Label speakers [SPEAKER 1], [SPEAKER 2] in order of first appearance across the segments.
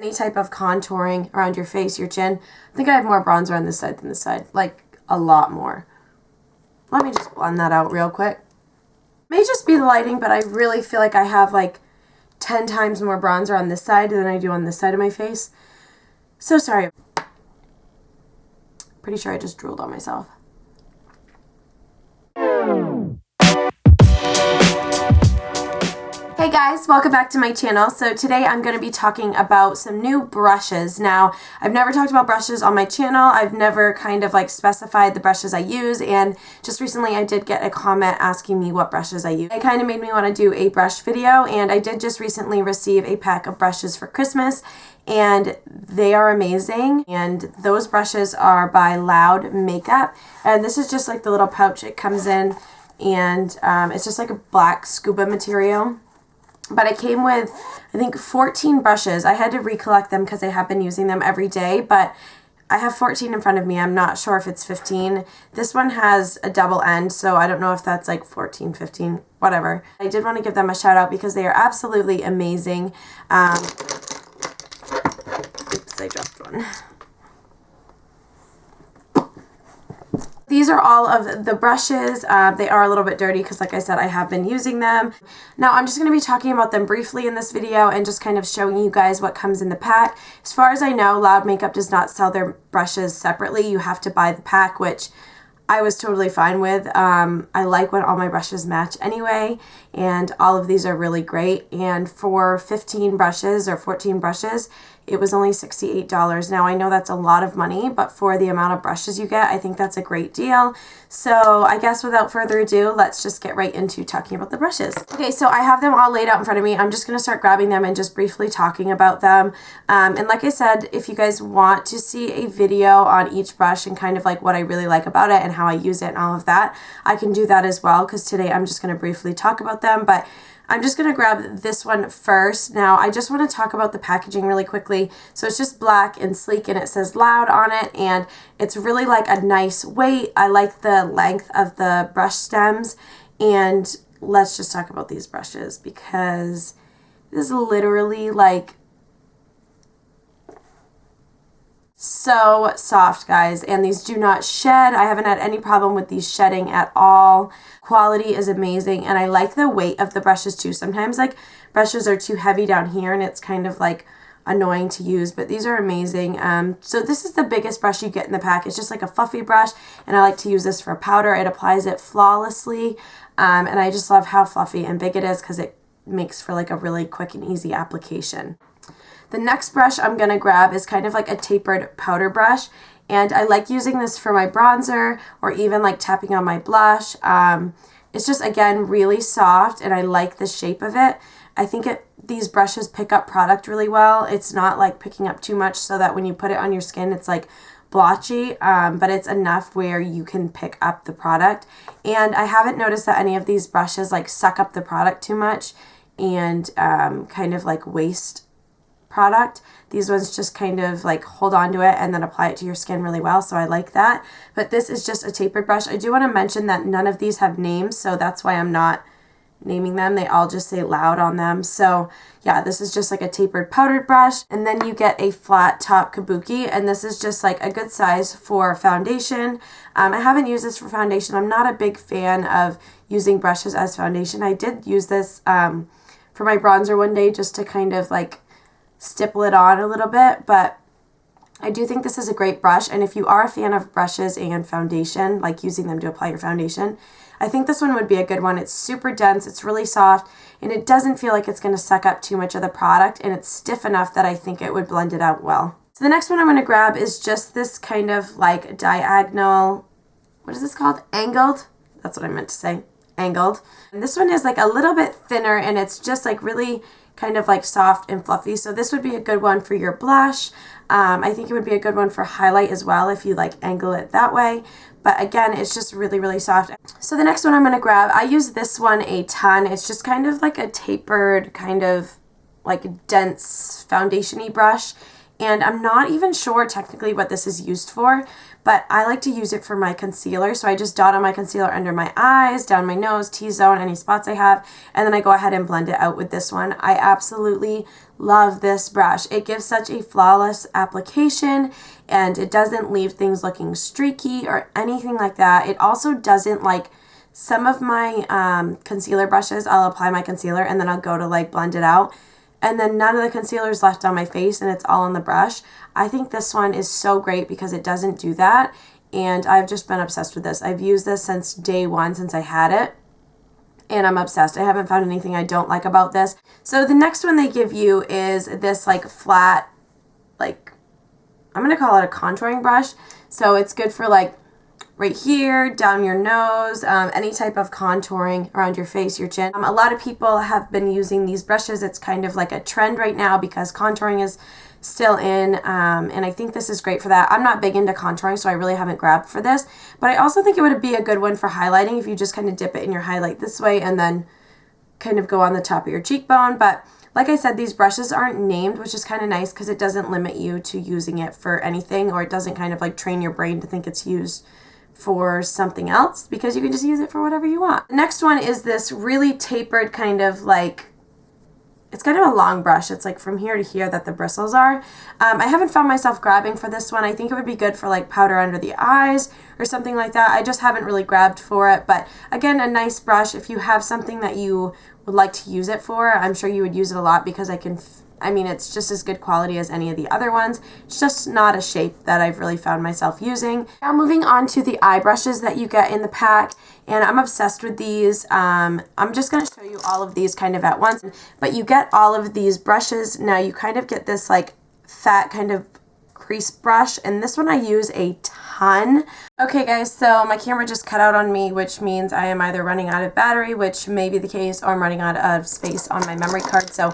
[SPEAKER 1] Any type of contouring around your face, your chin. I think I have more bronzer on this side than this side, like a lot more. Let me just blend that out real quick. May just be the lighting, but I really feel like I have like 10 times more bronzer on this side than I do on this side of my face. So sorry. Pretty sure I just drooled on myself. Hey guys, welcome back to my channel. So today I'm going to be talking about some new brushes. Now, I've never talked about brushes on my channel. I've never kind of like specified the brushes I use, and just recently I did get a comment asking me what brushes I use. It kind of made me want to do a brush video, and I did just recently receive a pack of brushes for Christmas, and they are amazing. And those brushes are by Loud Makeup, and this is just like the little pouch it comes in, and it's just like a black scuba material. But it came with, I think, 14 brushes. I had to recollect them because I have been using them every day, but I have 14 in front of me. I'm not sure if it's 15. This one has a double end, so I don't know if that's like 14, 15, whatever. I did want to give them a shout out because they are absolutely amazing. Oops, I dropped one. These are all of the brushes. They are a little bit dirty because, like I said, I have been using them. Now, I'm just going to be talking about them briefly in this video and just kind of showing you guys what comes in the pack. As far as I know, Loud Makeup does not sell their brushes separately. You have to buy the pack, which I was totally fine with. I like when all my brushes match anyway, and all of these are really great. And for 15 brushes or 14 brushes, it was only $68. Now, I know that's a lot of money, but for the amount of brushes you get, I think that's a great deal. So I guess without further ado, let's just get right into talking about the brushes. Okay, so I have them all laid out in front of me. I'm just going to start grabbing them and just briefly talking about them. And like I said, if you guys want to see a video on each brush and kind of like what I really like about it and how I use it and all of that, I can do that as well, because today I'm just going to briefly talk about them. But I'm just going to grab this one first. Now, I just want to talk about the packaging really quickly. So it's just black and sleek, and it says Loud on it, and it's really like a nice weight. I like the length of the brush stems, and let's just talk about these brushes because this is literally like so soft, guys, and these do not shed. I haven't had any problem with these shedding at all. Quality is amazing, and I like the weight of the brushes too. Sometimes like brushes are too heavy down here and it's kind of like annoying to use, but these are amazing. So this is the biggest brush you get in the pack. It's just like a fluffy brush, and I like to use this for powder. It applies it flawlessly, and I just love how fluffy and big it is because it makes for like a really quick and easy application. The next brush I'm going to grab is kind of like a tapered powder brush, and I like using this for my bronzer or even like tapping on my blush. It's just, again, really soft, and I like the shape of it. I think these brushes pick up product really well. It's not like picking up too much so that when you put it on your skin it's like blotchy, but it's enough where you can pick up the product. And I haven't noticed that any of these brushes like suck up the product too much and kind of like waste product. These ones just kind of like hold on to it and then apply it to your skin really well, so I like that. But this is just a tapered brush. I do want to mention that none of these have names, so that's why I'm not naming them. They all just say Loud on them. So yeah, this is just like a tapered powdered brush, and then you get a flat top kabuki, and this is just like a good size for foundation. I haven't used this for foundation. I'm not a big fan of using brushes as foundation. I did use this for my bronzer one day just to kind of like stipple it on a little bit, but I do think this is a great brush. And if you are a fan of brushes and foundation, like using them to apply your foundation, I think this one would be a good one. It's super dense, it's really soft, and it doesn't feel like it's going to suck up too much of the product, and it's stiff enough that I think it would blend it out well. So the next one I'm going to grab is just this kind of like diagonal, what is this called? Angled? That's what I meant to say. Angled. And this one is like a little bit thinner, and it's just like really kind of like soft and fluffy. So this would be a good one for your blush. I think it would be a good one for highlight as well if you like angle it that way. But again, it's just really, really soft. So the next one I'm going to grab, I use this one a ton. It's just kind of like a tapered, kind of like dense foundation-y brush. And I'm not even sure technically what this is used for, but I like to use it for my concealer. So I just dot on my concealer under my eyes, down my nose, T-zone, any spots I have, and then I go ahead and blend it out with this one. I absolutely love this brush. It gives such a flawless application, and it doesn't leave things looking streaky or anything like that. It also doesn't, like, some of my concealer brushes, I'll apply my concealer and then I'll go to like blend it out, and then none of the concealer is left on my face and it's all on the brush. I think this one is so great because it doesn't do that, and I've just been obsessed with this. I've used this since day one, since I had it, and I'm obsessed. I haven't found anything I don't like about this. So the next one they give you is this like flat, like, I'm going to call it a contouring brush. So it's good for like right here, down your nose, any type of contouring around your face, your chin. A lot of people have been using these brushes. It's kind of like a trend right now because contouring is still in, and I think this is great for that. I'm not big into contouring, so I really haven't grabbed for this, but I also think it would be a good one for highlighting if you just kind of dip it in your highlight this way and then kind of go on the top of your cheekbone. But like I said, these brushes aren't named, which is kind of nice because it doesn't limit you to using it for anything, or it doesn't kind of like train your brain to think it's used for something else, because you can just use it for whatever you want. The next one is this really tapered kind of like, it's kind of a long brush. It's like from here to here that the bristles are. I haven't found myself grabbing for this one. I think it would be good for like powder under the eyes or something like that. I just haven't really grabbed for it. But again, a nice brush. If you have something that you would like to use it for, I'm sure you would use it a lot because I mean, it's just as good quality as any of the other ones. It's just not a shape that I've really found myself using. Now moving on to the eye brushes that you get in the pack, and I'm obsessed with these. I'm just going to show you all of these kind of at once, but you get all of these brushes. Now you kind of get this like fat kind of crease brush, and this one I use a ton. Okay guys, so my camera just cut out on me, which means I am either running out of battery, which may be the case, or I'm running out of space on my memory card. So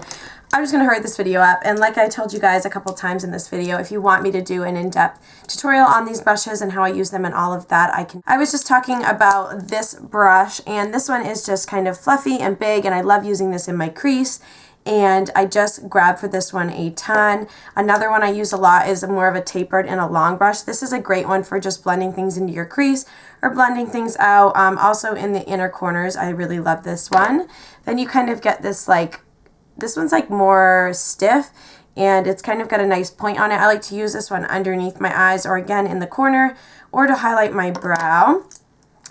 [SPEAKER 1] I'm just going to hurry this video up, and like I told you guys a couple times in this video, if you want me to do an in-depth tutorial on these brushes and how I use them and all of that, I can. I was just talking about this brush, and this one is just kind of fluffy and big, and I love using this in my crease, and I just grabbed for this one a ton. Another one I use a lot is more of a tapered and a long brush. This is a great one for just blending things into your crease or blending things out. Also in the inner corners, I really love this one. Then you kind of get this like, this one's like more stiff, and it's kind of got a nice point on it. I like to use this one underneath my eyes, or again in the corner, or to highlight my brow.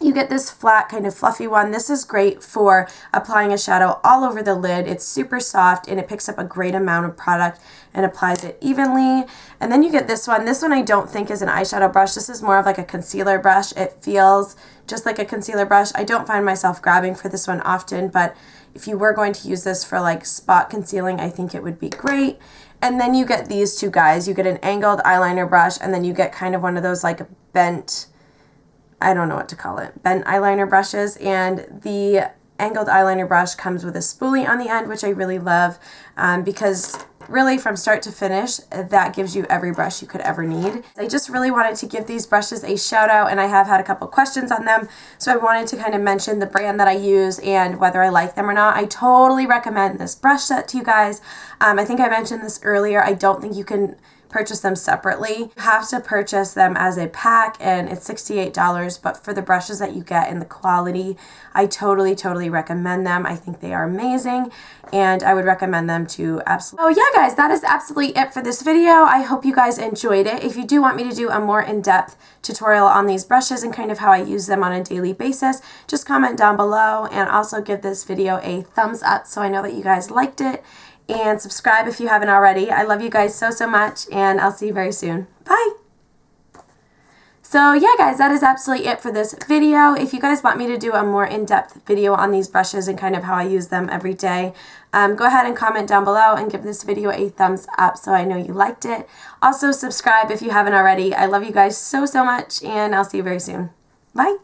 [SPEAKER 1] You get this flat kind of fluffy one. This is great for applying a shadow all over the lid. It's super soft and it picks up a great amount of product and applies it evenly. And then you get this one. This one I don't think is an eyeshadow brush. This is more of like a concealer brush. It feels just like a concealer brush. I don't find myself grabbing for this one often, but if you were going to use this for like spot concealing, I think it would be great. And then you get these two guys. You get an angled eyeliner brush, and then you get kind of one of those like bent, I don't know what to call it, bent eyeliner brushes. And the angled eyeliner brush comes with a spoolie on the end, which I really love because really from start to finish, that gives you every brush you could ever need. I just really wanted to give these brushes a shout out, and I have had a couple questions on them, so I wanted to kind of mention the brand that I use and whether I like them or not. I totally recommend this brush set to you guys. I think I mentioned this earlier. I don't think you can purchase them separately. You have to purchase them as a pack, and it's $68, but for the brushes that you get and the quality, I totally recommend them. I think they are amazing, and I would recommend them to absolutely. Oh yeah guys, that is absolutely it for this video. I hope you guys enjoyed it. If you do want me to do a more in-depth tutorial on these brushes and kind of how I use them on a daily basis, just comment down below, and also give this video a thumbs up so I know that you guys liked it. And subscribe if you haven't already. I love you guys so much, and I'll see you very soon. Bye! So yeah guys, that is absolutely it for this video. If you guys want me to do a more in-depth video on these brushes and kind of how I use them every day, go ahead and comment down below and give this video a thumbs up so I know you liked it. Also subscribe if you haven't already. I love you guys so much, and I'll see you very soon. Bye!